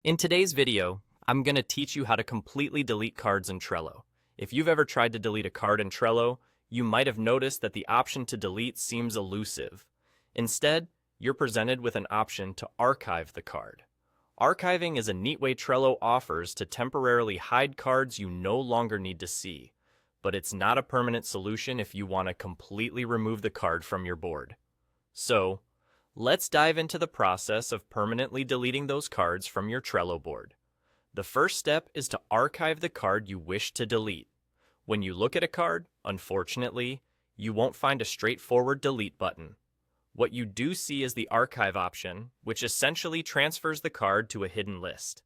In today's video, I'm going to teach you how to completely delete cards in Trello. If you've ever tried to delete a card in Trello, you might have noticed that the option to delete seems elusive. Instead, you're presented with an option to archive the card. Archiving is a neat way Trello offers to temporarily hide cards you no longer need to see, but it's not a permanent solution if you want to completely remove the card from your board. So, let's dive into the process of permanently deleting those cards from your Trello board. The first step is to archive the card you wish to delete. When you look at a card, unfortunately, you won't find a straightforward delete button. What you do see is the archive option, which essentially transfers the card to a hidden list.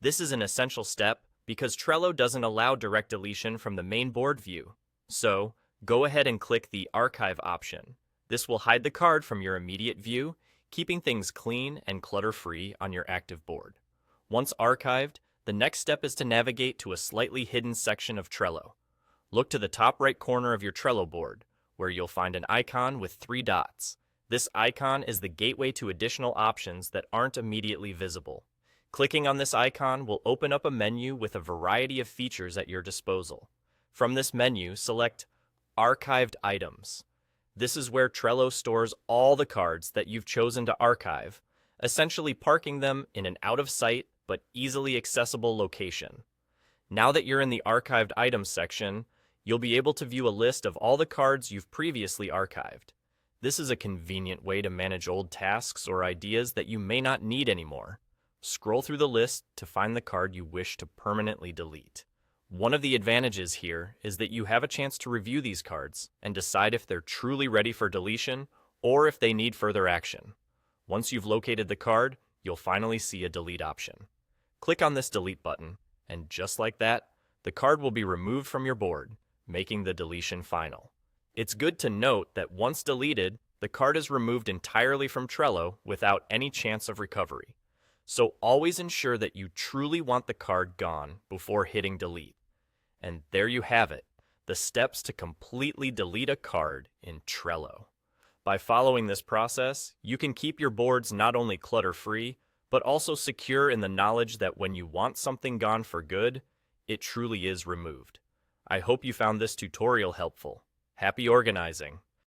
This is an essential step because Trello doesn't allow direct deletion from the main board view. So, go ahead and click the archive option. This will hide the card from your immediate view, keeping things clean and clutter-free on your active board. Once archived, the next step is to navigate to a slightly hidden section of Trello. Look to the top right corner of your Trello board, where you'll find an icon with 3 dots. This icon is the gateway to additional options that aren't immediately visible. Clicking on this icon will open up a menu with a variety of features at your disposal. From this menu, select Archived Items. This is where Trello stores all the cards that you've chosen to archive, essentially parking them in an out-of-sight but easily accessible location. Now that you're in the Archived Items section, you'll be able to view a list of all the cards you've previously archived. This is a convenient way to manage old tasks or ideas that you may not need anymore. Scroll through the list to find the card you wish to permanently delete. One of the advantages here is that you have a chance to review these cards and decide if they're truly ready for deletion or if they need further action. Once you've located the card, you'll finally see a delete option. Click on this delete button, and just like that, the card will be removed from your board, making the deletion final. It's good to note that once deleted, the card is removed entirely from Trello without any chance of recovery. So always ensure that you truly want the card gone before hitting delete. And there you have it, the steps to completely delete a card in Trello. By following this process, you can keep your boards not only clutter-free, but also secure in the knowledge that when you want something gone for good, it truly is removed. I hope you found this tutorial helpful. Happy organizing!